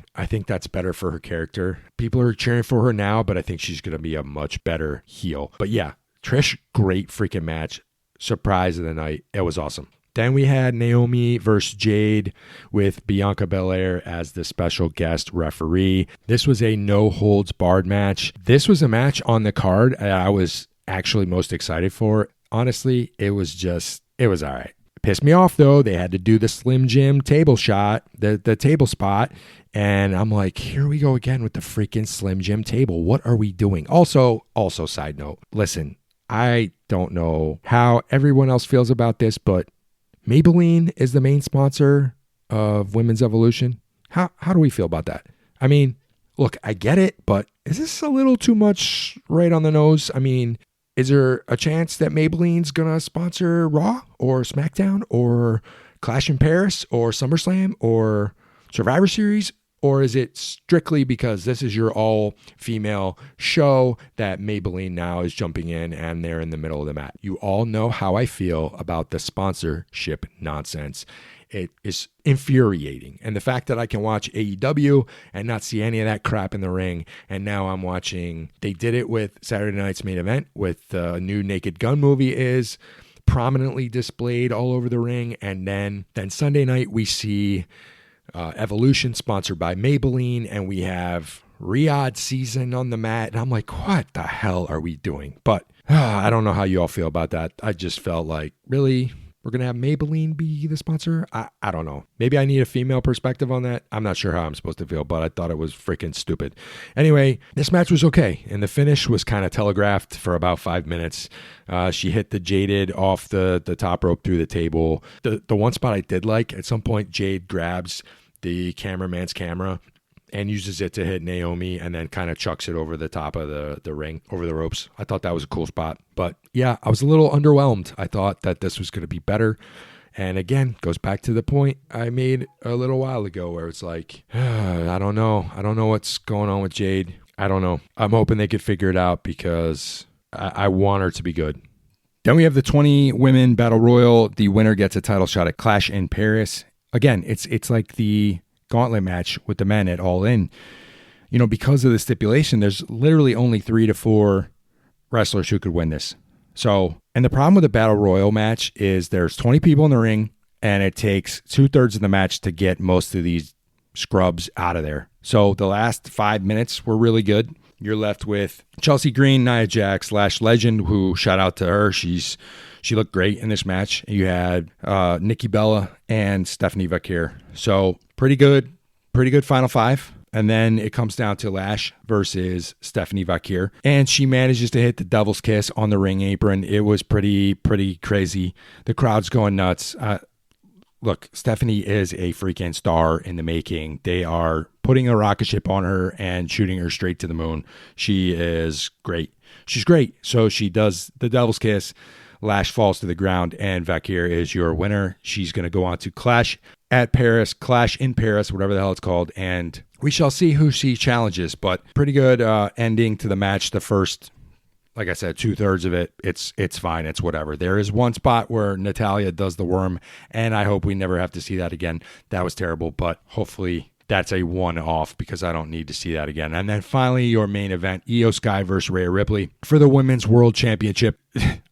that's better for her character. People are cheering for her now, but I think she's going to be a much better heel. But yeah, Trish, great freaking match. Surprise of the night. It was awesome. Then we had Naomi versus Jade with Bianca Belair as the special guest referee. This was a no holds barred match. This was a match on the card I was actually most excited for. Honestly, it was all right. Pissed me off though. They had to do the Slim Jim table shot, the table spot. And I'm like, here we go again with the freaking Slim Jim table. What are we doing? Also, side note, listen, I don't know how everyone else feels about this, but Maybelline is the main sponsor of Women's Evolution. How do we feel about that? I mean, look, I get it, but is this a little too much right on the nose? I mean, is there a chance that Maybelline's going to sponsor Raw or SmackDown or Clash in Paris or SummerSlam or Survivor Series? Or is it strictly because this is your all-female show that Maybelline now is jumping in and they're in the middle of the mat? You all know how I feel about the sponsorship nonsense. It is infuriating. And the fact that I can watch AEW and not see any of that crap in the ring, and now I'm watching, they did it with Saturday Night's Main Event with the new Naked Gun movie is prominently displayed all over the ring. And then Sunday night we see Evolution sponsored by Maybelline, and we have Riyadh season on the mat. And I'm like, what the hell are we doing? But I don't know how you all feel about that. I just felt like, really? We're going to have Maybelline be the sponsor? I don't know. Maybe I need a female perspective on that. I'm not sure how I'm supposed to feel, but I thought it was freaking stupid. Anyway, this match was okay. And the finish was kind of telegraphed for about 5 minutes. She hit the Jaded off the top rope through the table. The one spot I did like, at some point, Jade grabs the cameraman's camera and uses it to hit Naomi and then kind of chucks it over the top of the ring, over the ropes. I thought that was a cool spot. But yeah, I was a little underwhelmed. I thought that this was going to be better. And again, goes back to the point I made a little while ago where it's like, I don't know. I don't know what's going on with Jade. I don't know. I'm hoping they could figure it out because I want her to be good. Then we have the 20 women battle royal. The winner gets a title shot at Clash in Paris. Again, it's like the gauntlet match with the men at All In. You know, because of the stipulation, there's literally only 3 to 4 wrestlers who could win this. So, and the problem with a battle royal match is there's 20 people in the ring and it takes 2/3 of the match to get most of these scrubs out of there. So the last 5 minutes were really good. You're left with Chelsea Green, Nia Jax, Lash Legend, who, shout out to her. She looked great in this match. You had Nikki Bella and Stephanie Vaquer. So pretty good final 5. And then it comes down to Lash versus Stephanie Vaquer. And she manages to hit the devil's kiss on the ring apron. It was pretty crazy. The crowd's going nuts. Look, Stephanie is a freaking star in the making. They are putting a rocket ship on her and shooting her straight to the moon. She is great. She's great. So she does the devil's kiss. Lash falls to the ground, and Vaquer is your winner. She's going to go on to Clash in Paris, whatever the hell it's called, and we shall see who she challenges. But pretty good ending to the match. The first like I said, 2/3 of it, it's fine. It's whatever. There is one spot where Natalya does the worm, and I hope we never have to see that again. That was terrible, but hopefully that's a one-off because I don't need to see that again. And then finally, your main event, Io Sky versus Rhea Ripley for the Women's World Championship.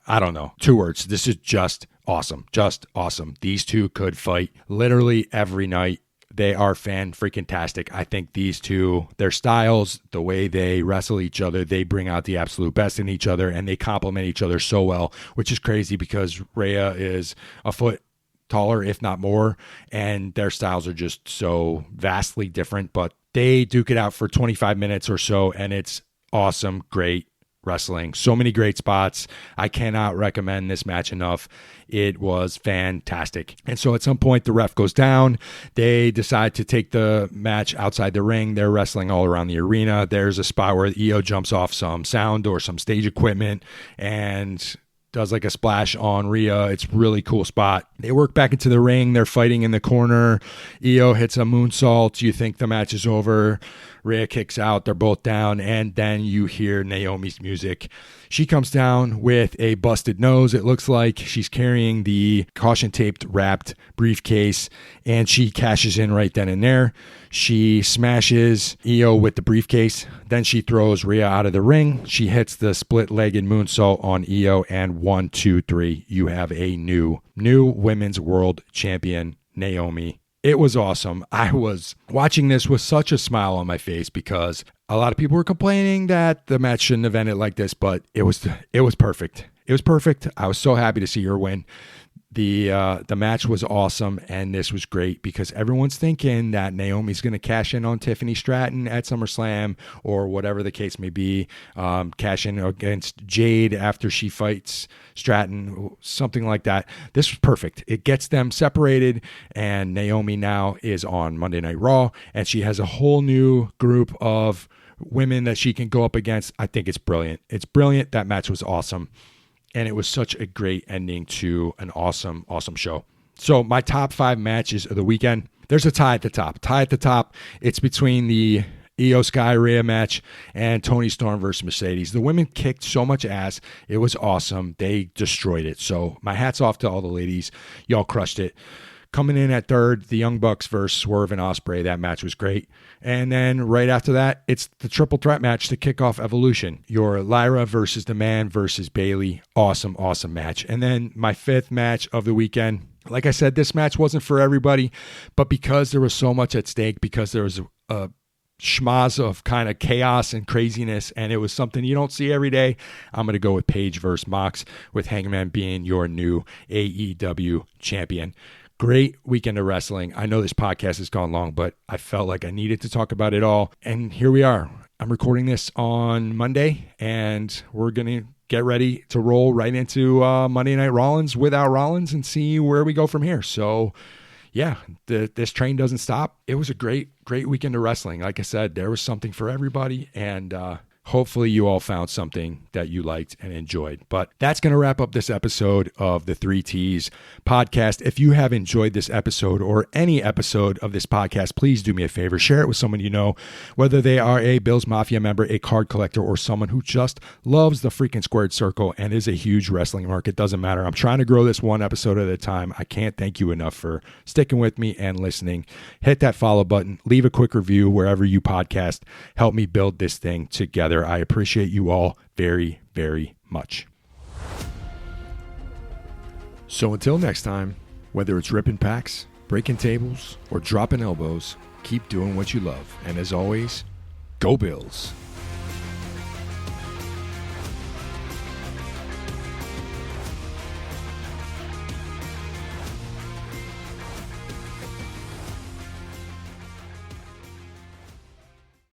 I don't know. 2 words. This is just awesome. Just awesome. These two could fight literally every night. They are fan-freaking-tastic. I think these two, their styles, the way they wrestle each other, they bring out the absolute best in each other, and they complement each other so well, which is crazy because Rhea is a foot taller, if not more, and their styles are just so vastly different, but they duke it out for 25 minutes or so, and it's awesome, great wrestling. So many great spots. I cannot recommend this match enough. It was fantastic. And so at some point, the ref goes down. They decide to take the match outside the ring. They're wrestling all around the arena. There's a spot where Io jumps off some sound or some stage equipment and does like a splash on Rhea. It's a really cool spot. They work back into the ring. They're fighting in the corner. Io hits a moonsault. You think the match is over. Rhea kicks out. They're both down. And then you hear Naomi's music. She comes down with a busted nose. It looks like she's carrying the caution taped wrapped briefcase, and she cashes in right then and there. She smashes Io with the briefcase. Then she throws Rhea out of the ring. She hits the split-legged moonsault on Io, and 1, 2, 3, you have a new women's world champion, Naomi. It was awesome. I was watching this with such a smile on my face because a lot of people were complaining that the match shouldn't have ended like this, but it was perfect. It was perfect. I was so happy to see her win. The match was awesome, and this was great because everyone's thinking that Naomi's going to cash in on Tiffany Stratton at SummerSlam or whatever the case may be, cash in against Jade after she fights Stratton, something like that. This was perfect. It gets them separated, and Naomi now is on Monday Night Raw, and she has a whole new group of women that she can go up against. I think it's brilliant. It's brilliant. That match was awesome. And it was such a great ending to an awesome, awesome show. So my top 5 matches of the weekend, there's a tie at the top. It's between the Io Sky Rhea match and Toni Storm versus Mercedes. The women kicked so much ass. It was awesome. They destroyed it. So my hat's off to all the ladies. Y'all crushed it. Coming in at third, the Young Bucks versus Swerve and Ospreay. That match was great. And then right after that, it's the triple threat match to kick off Evolution. Your Lyra versus the Man versus Bayley. Awesome, awesome match. And then my 5th match of the weekend. Like I said, this match wasn't for everybody, but because there was so much at stake, because there was a schmaz of kind of chaos and craziness, and it was something you don't see every day, I'm going to go with Paige versus Mox, with Hangman being your new AEW champion. Great weekend of wrestling. I know this podcast has gone long, but I felt like I needed to talk about it all. And here we are. I'm recording this on Monday, and we're going to get ready to roll right into Monday Night Rollins without Rollins and see where we go from here. So, yeah, this train doesn't stop. It was a great weekend of wrestling. Like I said, there was something for everybody, and hopefully you all found something that you liked and enjoyed. But that's going to wrap up this episode of the 3Ts podcast. If you have enjoyed this episode or any episode of this podcast, please do me a favor. Share it with someone you know, whether they are a Bills Mafia member, a card collector, or someone who just loves the freaking squared circle and is a huge wrestling market. Doesn't matter. I'm trying to grow this one episode at a time. I can't thank you enough for sticking with me and listening. Hit that follow button. Leave a quick review wherever you podcast. Help me build this thing together. I appreciate you all very, very much. So until next time, whether it's ripping packs, breaking tables, or dropping elbows, keep doing what you love. And as always, go Bills.